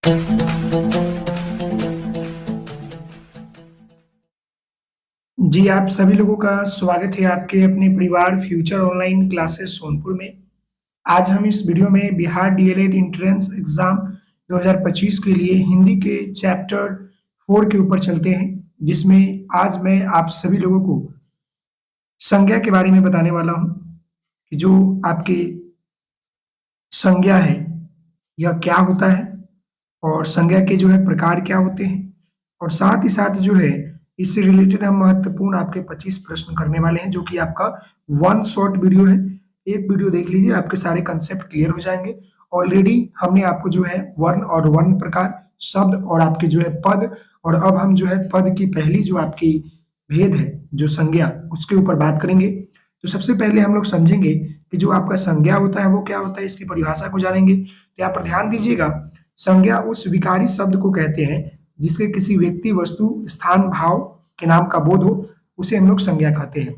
जी, आप सभी लोगों का स्वागत है आपके अपने परिवार फ्यूचर ऑनलाइन क्लासेस सोनपुर में। आज हम इस वीडियो में बिहार डीएलएड एंट्रेंस एग्जाम 2025 के लिए हिंदी के चैप्टर 4 के ऊपर चलते हैं, जिसमें आज मैं आप सभी लोगों को संज्ञा के बारे में बताने वाला हूं कि जो आपके संज्ञा है यह क्या होता है और संज्ञा के जो है प्रकार क्या होते हैं, और साथ ही साथ जो है इससे रिलेटेड हम महत्वपूर्ण आपके 25 प्रश्न करने वाले हैं, जो कि आपका वन शॉर्ट वीडियो है। एक वीडियो देख लीजिए, आपके सारे कंसेप्ट क्लियर हो जाएंगे। ऑलरेडी हमने आपको जो है वर्ण और वर्ण प्रकार, शब्द और आपके जो है पद, और अब हम जो है पद की पहली जो आपकी भेद है जो संज्ञा, उसके ऊपर बात करेंगे। तो सबसे पहले हम लोग समझेंगे कि जो आपका संज्ञा होता है वो क्या होता है, इसकी परिभाषा को जानेंगे। तो यहाँ पर ध्यान दीजिएगा, संज्ञा उस विकारी शब्द को कहते हैं जिसके किसी व्यक्ति, वस्तु, स्थान, भाव के नाम का बोध हो, उसे हम लोग संज्ञा कहते हैं।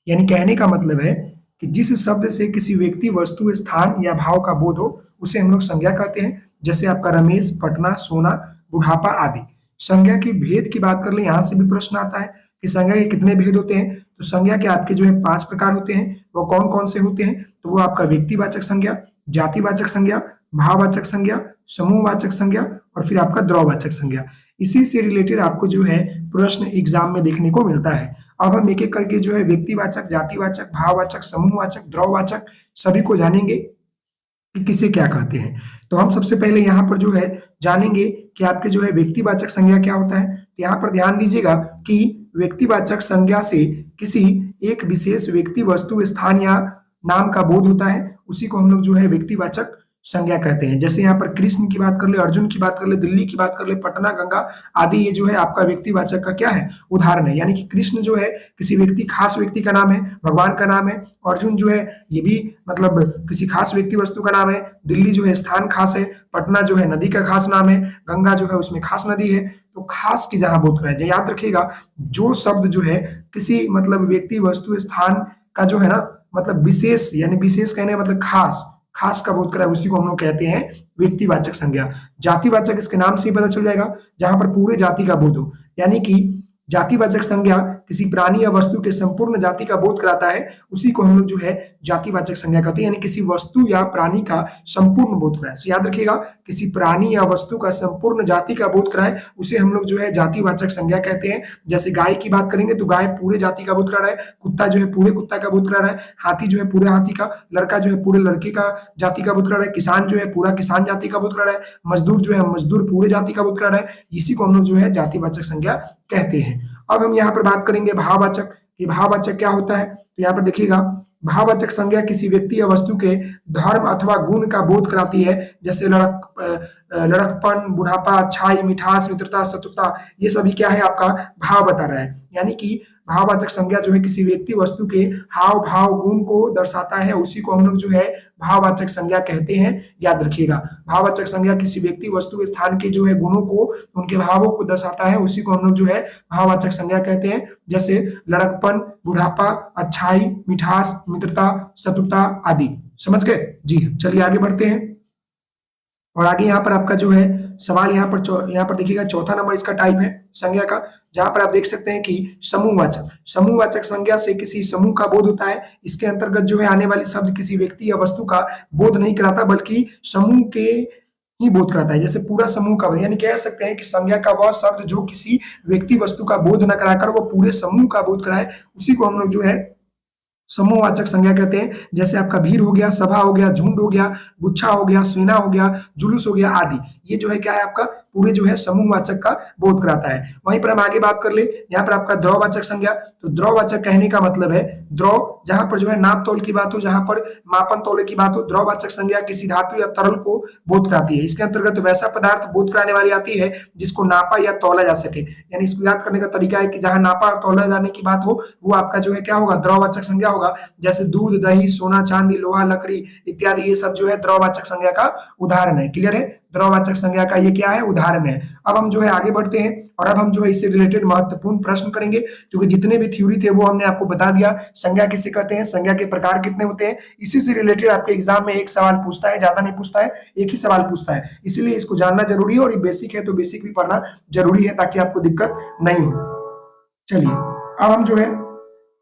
यानी कहने का मतलब है कि जिस शब्द से किसी व्यक्ति, वस्तु, स्थान या भाव का बोध हो, उसे हम लोग संज्ञा कहते हैं। जैसे आपका रमेश, पटना, सोना, बुढ़ापा आदि। संज्ञा की भेद की बात कर ले, यहाँ से भी प्रश्न आता है कि संज्ञा के कितने भेद होते हैं। तो संज्ञा के आपके जो है 5 प्रकार होते हैं। वो कौन कौन से होते हैं? तो वो आपका व्यक्तिवाचक संज्ञा, जातिवाचक संज्ञा, भाववाचक संज्ञा, समूहवाचक संज्ञा और फिर आपका द्रववाचक संज्ञा। इसी से रिलेटेड आपको जो है प्रश्न एग्जाम में देखने को मिलता है। अब हम एक एक करके जो है व्यक्तिवाचक, जातिवाचक, भाववाचक, समूहवाचक, द्रववाचक सभी को जानेंगे कि किसे क्या कहते हैं। तो हम सबसे पहले यहाँ पर जो है जानेंगे कि आपके जो है व्यक्तिवाचक संज्ञा क्या होता है। तो यहाँ पर ध्यान दीजिएगा कि व्यक्तिवाचक संज्ञा से किसी एक विशेष व्यक्ति, वस्तु, स्थान या नाम का बोध होता है, उसी को हम लोग जो है व्यक्तिवाचक संज्ञा कहते हैं। जैसे यहाँ पर कृष्ण की बात कर ले, अर्जुन की बात कर ले, दिल्ली की बात कर ले, पटना, गंगा आदि, ये जो है आपका व्यक्तिवाचक का क्या है, उदाहरण है। यानी कि कृष्ण जो है किसी व्यक्ति, खास व्यक्ति का नाम है, भगवान का नाम है। अर्जुन जो है ये भी मतलब किसी खास व्यक्ति, वस्तु का नाम है। दिल्ली जो है स्थान खास है। पटना जो है नदी का खास नाम है। गंगा जो है उसमें खास नदी है। तो खास की जहां बोध कराए, याद रखिएगा, जो शब्द जो है किसी मतलब व्यक्ति, वस्तु, स्थान का जो है ना मतलब विशेष, यानी विशेष कहने मतलब खास, खास का बोध कराए, उसी को हम लोग कहते हैं व्यक्तिवाचक संज्ञा। जातिवाचक इसके नाम से ही पता चल जाएगा, जहां पर पूरे जाति का बोध हो। यानी कि जातिवाचक संज्ञा किसी प्राणी या वस्तु के संपूर्ण जाति का बोध कराता है, उसी को हम लोग जो है जातिवाचक संज्ञा कहते हैं। यानी किसी वस्तु या प्राणी का संपूर्ण बोध कराए। तो याद रखिएगा, किसी प्राणी या वस्तु का संपूर्ण जाति का बोध कराए, उसे हम लोग जो है जातिवाचक संज्ञा कहते हैं। जैसे गाय की बात करेंगे तो गाय पूरे जाति का बोध करा रहा है। कुत्ता जो है पूरे कुत्ता का बोध करा रहा है। हाथी जो है पूरे हाथी का, लड़का जो है पूरे लड़के का जाति का बोध करा रहा है। किसान जो है पूरा किसान जाति का बोध करा रहा है। मजदूर जो है मजदूर पूरे जाति का बोध करा रहा है। इसी को हम लोग जो है जातिवाचक संज्ञा कहते हैं। अब हम यहाँ पर बात करेंगे भाववाचक, कि भाववाचक क्या होता है। तो यहाँ पर देखिएगा, भाववाचक संज्ञा किसी व्यक्ति या वस्तु के धर्म अथवा गुण का बोध कराती है। जैसे लड़कपन, बुढ़ापा, अच्छाई, मिठास, मित्रता, शत्रुता, ये सभी क्या है आपका भाव बता रहा है। यानी कि भाववाचक संज्ञा जो है किसी व्यक्ति, वस्तु के हाव भाव, गुण को दर्शाता है, उसी को हम लोग जो है भाववाचक संज्ञा कहते हैं। याद रखिएगा, भाववाचक संज्ञा किसी व्यक्ति, वस्तु, स्थान के जो है गुणों को, उनके भावों को दर्शाता है, उसी को हम लोग जो है भाववाचक संज्ञा कहते हैं। जैसे लड़कपन, बुढ़ापा, अच्छाई, मिठास, मित्रता, शत्रुता आदि। समझ गए जी। चलिए आगे बढ़ते हैं। और आगे यहाँ पर आपका जो है सवाल यहाँ पर देखिएगा, चौथा नंबर इसका टाइप है संज्ञा का, जहां पर आप देख सकते हैं कि समूहवाचक। समूहवाचक संज्ञा से किसी समूह का बोध होता है। इसके अंतर्गत जो है आने वाली शब्द किसी व्यक्ति या वस्तु का बोध नहीं कराता, बल्कि समूह के ही बोध कराता है। जैसे पूरा समूह का, यानी कह सकते हैं कि संज्ञा का वह शब्द जो किसी व्यक्ति, वस्तु का बोध न कराकर वो पूरे समूह का बोध कराए, उसी को हम लोग जो है समूहवाचक संज्ञा कहते हैं। जैसे आपका भीड़ हो गया, सभा हो गया, झुंड हो गया, गुच्छा हो गया, सेना हो गया, जुलूस हो गया आदि। ये जो है क्या है आपका पूरे जो है समूहवाचक का बोध कराता है। वहीं पर हम आगे बात कर ले, यहाँ पर आपका द्रववाचक संज्ञा। तो द्रववाचक कहने का मतलब है द्रव, जहां पर जो है नाप तौल की बात हो, जहां पर मापन तौले की बात हो। द्रववाचक संज्ञा किसी धातु या तरल को बोध कराती है। इसके अंतर्गत वैसा पदार्थ बोध कराने वाली आती है जिसको नापा या तौला जा सके। यानी इसको याद करने का तरीका है कि जहां नापा और तौला जाने की बात हो, वो आपका जो है क्या होगा, द्रववाचक संज्ञा होगा। जैसे दूध, दही, सोना, चांदी, लोहा, लकड़ी इत्यादि, ये सब जो है द्रववाचक संज्ञा का उदाहरण है। क्लियर है? द्रववाचक संज्ञा का ये क्या है, उदाहरण है। अब हम जो है आगे बढ़ते हैं और अब हम जो है इससे रिलेटेड महत्वपूर्ण प्रश्न करेंगे, क्योंकि जितने भी थ्योरी थे वो हमने आपको बता दिया। संज्ञा किसे कहते हैं, संज्ञा के प्रकार कितने होते हैं, इसी से रिलेटेड आपके एग्जाम में एक सवाल पूछता है, ज्यादा नहीं पूछता है, एक ही सवाल पूछता है, इसीलिए इसको जानना जरूरी है। और ये बेसिक है तो बेसिक भी पढ़ना जरूरी है ताकि आपको दिक्कत नहीं हो। चलिए अब हम जो है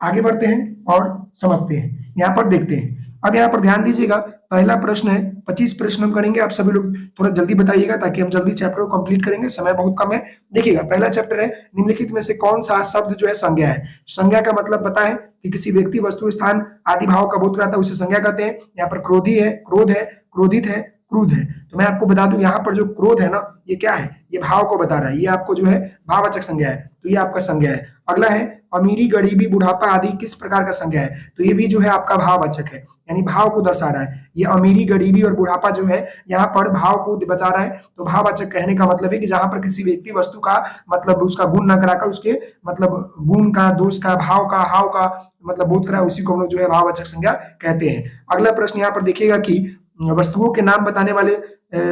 आगे बढ़ते हैं और समझते हैं। यहाँ पर देखते हैं, अब यहाँ पर ध्यान दीजिएगा, पहला प्रश्न है, 25 प्रश्न हम करेंगे। आप सभी लोग थोड़ा जल्दी बताइएगा ताकि हम जल्दी चैप्टर को कंप्लीट करेंगे, समय बहुत कम है। देखिएगा पहला चैप्टर है, निम्नलिखित में से कौन सा शब्द जो है संज्ञा है। संज्ञा का मतलब पता है कि किसी व्यक्ति, वस्तु, स्थान आदि भाव का बोध कराता है, उसे संज्ञा कहते हैं। यहाँ पर क्रोधी है, क्रोध है, क्रोधित है, क्रुद्ध है। तो मैं आपको बता दूं यहाँ पर जो क्रोध है ना, ये क्या है, ये भाव को बता रहा है, ये आपको जो है भाववाचक संज्ञा है, तो ये आपका संज्ञा है। अगला है अमीरी, गरीबी, बुढ़ापा आदि किस प्रकार का संज्ञा है, तो ये भी जो है आपका भाववाचक है, यानी भाव को दर्शा रहा है। ये अमीरी, गरीबी और बुढ़ापा जो है यहाँ पर भाव को बता रहा है। तो भाववाचक कहने का मतलब है कि जहां पर किसी व्यक्ति, वस्तु का मतलब उसका गुण न कराकर उसके मतलब गुण का, दोष का, भाव का, हाव का मतलब बोध करा, उसी को हम लोग जो है भाववाचक संज्ञा कहते हैं। अगला प्रश्न यहाँ पर देखिएगा कि वस्तुओं के नाम बताने वाले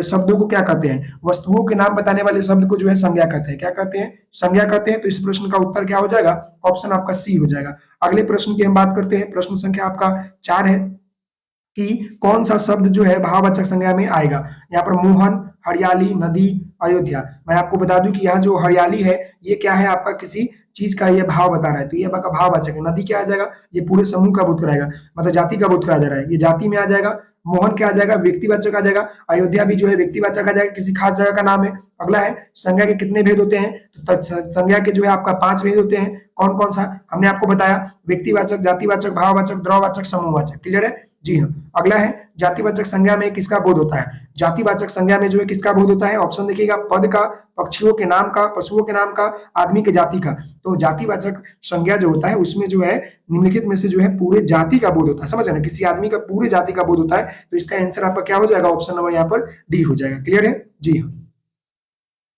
शब्दों को क्या कहते हैं। वस्तुओं के नाम बताने वाले शब्द को जो है संज्ञा कहते हैं। क्या कहते हैं, संज्ञा कहते हैं। तो इस प्रश्न का उत्तर क्या हो जाएगा, ऑप्शन आपका सी हो जाएगा। अगले प्रश्न की हम बात करते हैं, प्रश्न संख्या आपका 4 है कि कौन सा शब्द जो है भाववाचक संज्ञा में आएगा। यहाँ पर मोहन, हरियाली, नदी, अयोध्या। मैं आपको बता दूं कि यहाँ जो हरियाली है ये क्या है, आपका किसी चीज का ये भाव बता रहा है, तो ये आपका भाववाचक है। नदी क्या आ जाएगा, ये पूरे समूह का बोध कराएगा, मतलब जाति का बोध कराया जा रहा है, ये जाति में आ जाएगा। मोहन क्या आ जाएगा, व्यक्तिवाचक आ जाएगा। अयोध्या भी जो है व्यक्तिवाचक आ जाएगा, किसी खास जगह का नाम है। अगला है संज्ञा के कितने भेद होते हैं, तो संज्ञा के जो है आपका 5 भेद होते हैं। कौन कौन सा हमने आपको बताया, व्यक्तिवाचक, जातिवाचक, भाववाचक, द्रववाचक, समूहवाचक। क्लियर है जी हाँ। अगला है जातिवाचक संज्ञा में किसका बोध होता है। जातिवाचक संज्ञा में जो है किसका बोध होता है, ऑप्शन देखिएगा, पद का, पक्षियों के नाम का, पशुओं के नाम का, आदमी के जाति का। तो जातिवाचक संज्ञा जो होता है उसमें जो है निम्नलिखित में से जो है पूरे जाति का बोध होता है। समझ रहे ना, किसी आदमी का पूरे जाति का बोध होता है, तो इसका आंसर आपका क्या हो जाएगा, ऑप्शन नंबर यहाँ पर डी हो जाएगा। क्लियर है जी हाँ।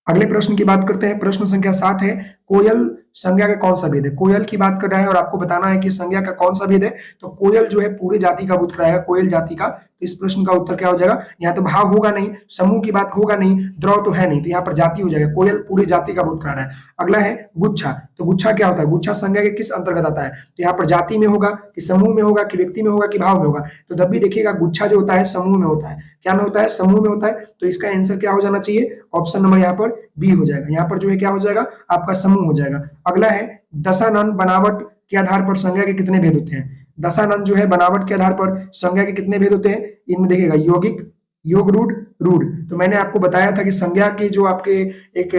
अगले प्रश्न की बात करते हैं, प्रश्न संख्या 7 है, कोयल संज्ञा का कौन सा भेद है। कोयल की बात कर रहा है और आपको बताना है कि संज्ञा का कौन सा भेद है। तो कोयल जो है पूरे जाति का बोध कराएगा, कोयल जाति का। तो इस प्रश्न का उत्तर क्या हो जाएगा, यहाँ तो भाव होगा नहीं, समूह की बात होगा नहीं, द्रव तो है नहीं, तो यहाँ पर जाति हो जाएगा। कोयल पूरे जाति का बोध करा रहा है। अगला है गुच्छा। तो गुच्छा क्या होता है, गुच्छा संज्ञा के किस अंतर्गत आता है, तो यहाँ पर जाति में होगा कि समूह में होगा कि व्यक्ति में होगा कि भाव में होगा। तो जब भी देखिएगा गुच्छा जो होता है समूह में होता है। क्या में होता है, समूह में होता है। तो इसका आंसर क्या हो जाना चाहिए, ऑप्शन नंबर यहाँ पर बी हो जाएगा। यहाँ पर जो है क्या हो जाएगा, आपका समूह हो जाएगा। अगला है दशानन, बनावट के आधार पर संज्ञा के कितने भेद होते हैं। दशानन जो है बनावट के आधार पर संज्ञा के कितने भेद होते हैं। इनमें देखिएगा यौगिक, योग रूढ़, रूढ़। तो मैंने आपको बताया था कि संज्ञा के जो आपके एक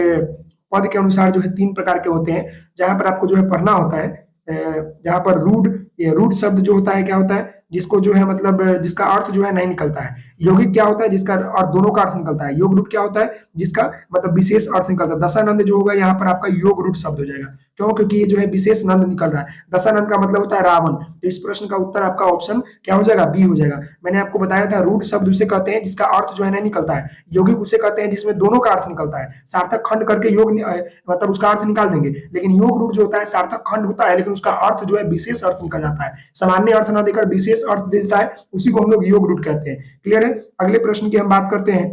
पद के अनुसार जो है 3 प्रकार के होते हैं, जहां पर आपको जो है पढ़ना होता है। जहां पर रूढ़, रूढ़ शब्द जो होता है क्या होता है, जिसको जो है मतलब जिसका अर्थ जो है नहीं निकलता है। यौगिक क्या होता है, जिसका और दोनों का अर्थ निकलता है। योग रूढ़ क्या होता है, जिसका मतलब विशेष अर्थ निकलता है। दशानंद जो होगा यहाँ पर आपका योग रूढ़ शब्द हो जाएगा, क्यों, क्योंकि ये जो है विशेष नंद निकल रहा है। दशानंद का मतलब होता है रावण। तो इस प्रश्न का उत्तर आपका ऑप्शन क्या हो जाएगा, बी हो जाएगा। मैंने आपको बताया था रूढ़ शब्द उसे कहते हैं जिसका अर्थ जो है नहीं निकलता है। यौगिक उसे कहते हैं जिसमें दोनों का अर्थ निकलता है। सार्थक खंड करके योग मतलब उसका अर्थ निकाल देंगे, लेकिन योग रूढ़ जो होता है सार्थक खंड होता है, लेकिन उसका अर्थ जो है विशेष अर्थ निकल जाता है। सामान्य अर्थ न देकर विशेष अर्थ देता है, उसी को हम लोग योग रूढ़ कहते हैं। क्लियर है। अगले प्रश्न की हम बात करते हैं।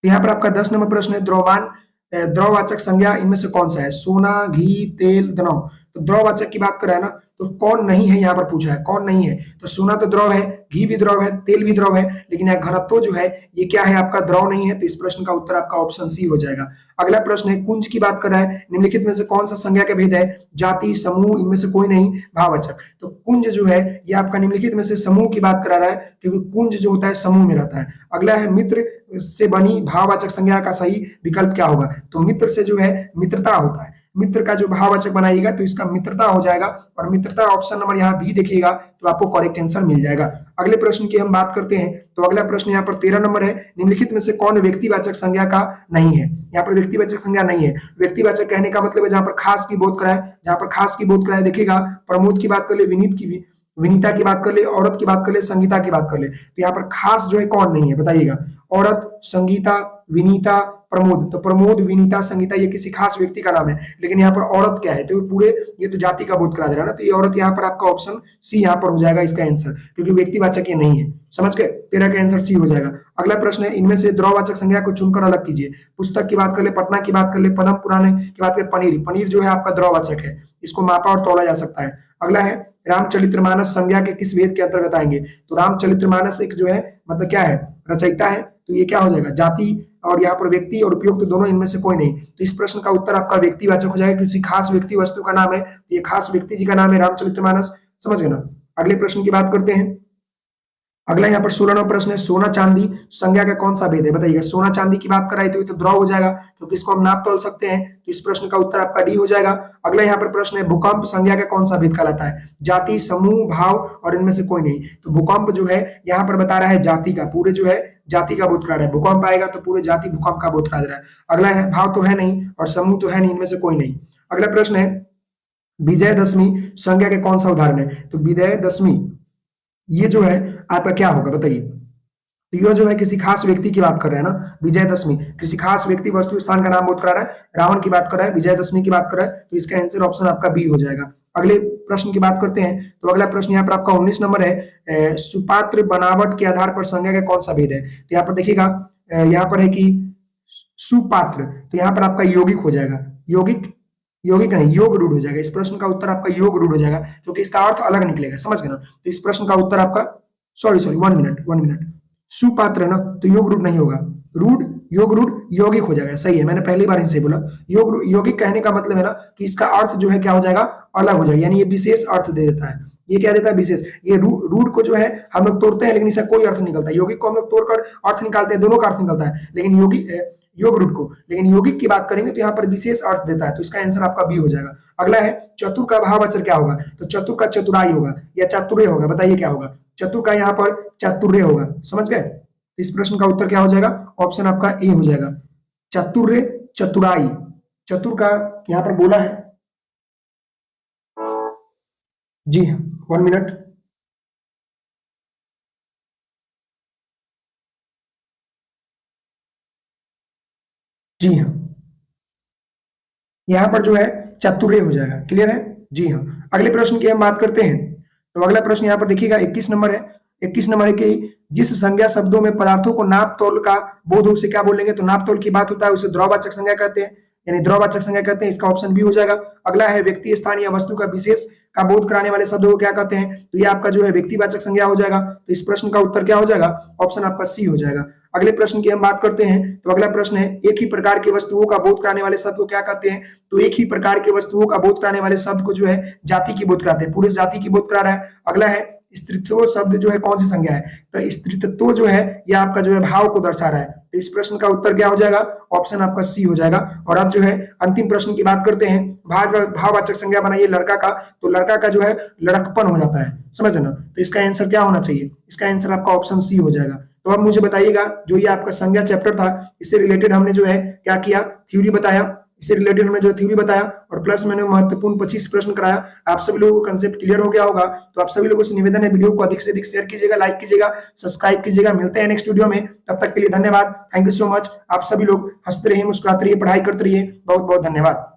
यहाँ पर आपका 10 नंबर प्रश्न है, द्रव्यमान, द्रववाचक संज्ञा इनमें से कौन सा है। सोना, घी, तेल, दनव। तो द्रववाचक की बात कर रहा है ना, तो कौन नहीं है यहाँ पर पूछा है, कौन नहीं है। तो सोना तो द्रव है, घी भी द्रव है, तेल भी द्रव है, लेकिन यह घनत्व जो है ये क्या है, आपका द्रव नहीं है। तो इस प्रश्न का उत्तर आपका ऑप्शन सी हो जाएगा। अगला प्रश्न है, कुंज की बात कर रहा है, निम्नलिखित में से कौन सा संज्ञा का भेद है। जाति, समूह, इनमें से कोई नहीं, भाववाचक। तो कुंज जो है ये आपका निम्नलिखित में से समूह की बात करा रहा है, क्योंकि कुंज जो होता है समूह में रहता है। अगला है, मित्र से बनी भाववाचक संज्ञा का सही विकल्प क्या होगा। तो मित्र से जो है मित्रता होता है, मित्र का जो भाववाचक बनाइएगा तो इसका मित्रता हो जाएगा, और मित्रता ऑप्शन नंबर यहाँ बी देखिएगा तो आपको करेक्ट आंसर मिल जाएगा। अगले प्रश्न की हम बात करते हैं। तो अगला प्रश्न यहाँ पर 13 नंबर है, निम्नलिखित में से कौन व्यक्तिवाचक संज्ञा का नहीं है। यहाँ पर व्यक्तिवाचक संज्ञा नहीं है। व्यक्तिवाचक कहने का मतलब है जहां पर खास की बोध कराए, जहां पर खास की बोध कराए। देखिएगा प्रमोद की बात कर ले, विनीता की बात कर ले, औरत की बात कर ले, संगीता की बात कर ले। तो यहाँ पर खास जो है कौन नहीं है बताइएगा। औरत, संगीता, विनीता, प्रमोद। तो प्रमोद, विनीता, संगीता ये किसी खास व्यक्ति का नाम है, लेकिन यहाँ पर औरत क्या है, तो पूरे ये तो जाति का बोध करा दे रहा है ना, तो ये औरत यहाँ पर आपका ऑप्शन सी यहाँ पर हो जाएगा इसका आंसर, क्योंकि व्यक्तिवाचक ये नहीं है। समझ गए, 13 का आंसर सी हो जाएगा। अगला प्रश्न है, इनमें से द्रववाचक संज्ञा को चुनकर अलग कीजिए। पुस्तक की बात कर ले, पटना की बात कर ले, पदम पुराने की बात कर, पनीर। पनीर जो है आपका द्रववाचक है, इसको मापा और तौला जा सकता है। अगला है, रामचरितमानस संज्ञा के किस वेद के अंतर्गत आएंगे। तो रामचरितमानस एक जो है मतलब क्या है, रचयिता है, तो ये क्या हो जाएगा, जाति और यहाँ पर व्यक्ति और उपयुक्त दोनों इनमें से कोई नहीं। तो इस प्रश्न का उत्तर आपका व्यक्तिवाचक हो जाएगा, किसी खास व्यक्ति वस्तु का नाम है, तो ये खास व्यक्ति जी का नाम है रामचरितमानस। समझ गए ना। अगले प्रश्न की बात करते हैं। अगला यहाँ पर 16वां प्रश्न है, सोना चांदी संज्ञा का कौन सा भेद है, बताइएगा। सोना चांदी की बात कराई तो ये तो द्रव हो जाएगा, क्योंकि इसको हम नाप तोल सकते हैं, तो इस प्रश्न का उत्तर आपका डी हो जाएगा। अगला यहाँ पर प्रश्न है, भूकंप संज्ञा का कौन सा भेद कहलाता है। जाति, समूह, भाव और इनमें से कोई नहीं। तो भूकंप जो है यहाँ पर बता रहा है जाति का, पूरे जो है जाति का बोध करा रहा है। भूकंप आएगा तो पूरे जाति भूकंप का बोध करा रहा है। अगला है, भाव तो है नहीं और समूह तो है नहीं, इनमें से कोई नहीं। अगला प्रश्न है, विजयदशमी संज्ञा के कौन सा उदाहरण है। तो विजयदशमी ये जो है आपका क्या होगा, बताइए। तो यह जो है किसी खास व्यक्ति की बात कर रहे हैं ना, विजयदशमी किसी खास व्यक्ति वस्तु स्थान का नाम बोध करा रहा है। रावण की बात कर रहा है, विजयदशमी की बात कर रहा है, तो इसका आंसर ऑप्शन आपका बी हो जाएगा। अगले प्रश्न की बात करते हैं। तो अगला प्रश्न यहाँ पर आपका 19 नंबर है, सुपात्र बनावट के आधार पर संज्ञा का कौन सा भेद है। तो यहाँ पर देखिएगा, यहाँ पर है कि सुपात्र, तो यहाँ पर आपका यौगिक हो जाएगा, यौगिक नहीं, योग रूढ़ हो जाएगा। इस प्रश्न का उत्तर आपका योग रूढ़ हो जाएगा, क्योंकि इसका अर्थ अलग निकलेगा। समझ गए ना। तो इस प्रश्न का उत्तर आपका सॉरी 1 मिनट, सुपात्र है ना, तो योग रूढ़ नहीं होगा, रूढ़ योग रूढ़ यौगिक हो जाएगा। सही है, मैंने पहली बार ही सही बोला। यौगिक कहने का मतलब है ना कि इसका अर्थ जो है क्या हो जाएगा, अलग हो जाएगा, यानी ये विशेष अर्थ दे देता है। ये क्या देता है, विशेष। ये रूढ़ को जो है हम लोग तोड़ते हैं, लेकिन इसका कोई अर्थ निकलता है। यौगिक को हम लोग तोड़कर अर्थ निकालते हैं, दोनों का अर्थ निकलता है, लेकिन योग रूढ़ को, लेकिन यौगिक की बात करेंगे तो यहाँ पर विशेष अर्थ देता है, तो इसका आंसर आपका बी हो जाएगा। अगला है, चतुर का भावाक्षर क्या होगा। तो चतुर का चतुराई होगा या चातुर्य होगा, बताइए क्या होगा। चतुर का यहाँ पर चातुर्य होगा। समझ गए। इस प्रश्न का उत्तर क्या हो जाएगा, ऑप्शन आपका ए हो जाएगा, चातुर्य चतुराई। चतुर का यहाँ पर बोला है जी हाँ, 1 मिनट। जी हाँ, यहाँ पर जो है चातुर्य हो जाएगा। क्लियर है। जी हाँ। अगले प्रश्न की हम बात करते हैं। तो अगला प्रश्न यहाँ पर देखिएगा, 21 नंबर है। 21 नंबर है कि जिस संज्ञा शब्दों में पदार्थों को नाप तोल का बोध हो उसे क्या बोलेंगे। तो नाप तोल की बात होता है, उसे द्रववाचक संज्ञा कहते हैं, यानी द्रववाचक संज्ञा कहते हैं। इसका ऑप्शन बी हो जाएगा। अगला है, व्यक्ति, स्थान या वस्तु का विशेष का बोध कराने वाले शब्दों को क्या कहते हैं। तो ये आपका जो है व्यक्तिवाचक संज्ञा हो जाएगा। तो इस प्रश्न का उत्तर क्या हो जाएगा, ऑप्शन आपका सी हो जाएगा। अगले प्रश्न की हम बात करते हैं। तो अगला प्रश्न है, एक ही प्रकार की वस्तुओं का बोध कराने वाले शब्द को क्या कहते हैं। तो एक ही प्रकार की वस्तुओं का बोध कराने वाले शब्द को जो है जाति की बोध कराते हैं, पूरे जाति की बोध करा रहा है। अगला है, स्त्रीत्व शब्द जो है कौन सी संज्ञा है। तो स्त्रीत्व जो है यह आपका जो है भाव को दर्शा रहा है। तो इस प्रश्न का उत्तर क्या हो जाएगा, ऑप्शन आपका सी हो जाएगा। और अब जो है अंतिम प्रश्न की बात करते हैं। भाववाचक संज्ञा बनाइए लड़का का, तो लड़का का जो है लड़कपन हो जाता है। समझ ना। तो इसका आंसर क्या होना चाहिए, इसका आंसर आपका ऑप्शन सी हो जाएगा। तो अब मुझे बताइएगा, जो ये आपका संज्ञा चैप्टर था, इससे रिलेटेड हमने जो है क्या किया, थ्योरी बताया, इससे रिलेटेड हमने जो थ्योरी बताया और प्लस मैंने महत्वपूर्ण 25 प्रश्न कराया। आप सभी लोगों को कंसेप्ट क्लियर हो गया होगा। तो आप सभी लोगों से निवेदन है, वीडियो को अधिक से अधिक शेयर कीजिएगा, लाइक कीजिएगा, सब्सक्राइब कीजिएगा। मिलते हैं नेक्स्ट वीडियो में, तब तक के लिए धन्यवाद। Thank you so much. आप सभी लोग हंसते रहिए, मुस्कुराते रहिए, पढ़ाई करते रहिए। बहुत बहुत धन्यवाद।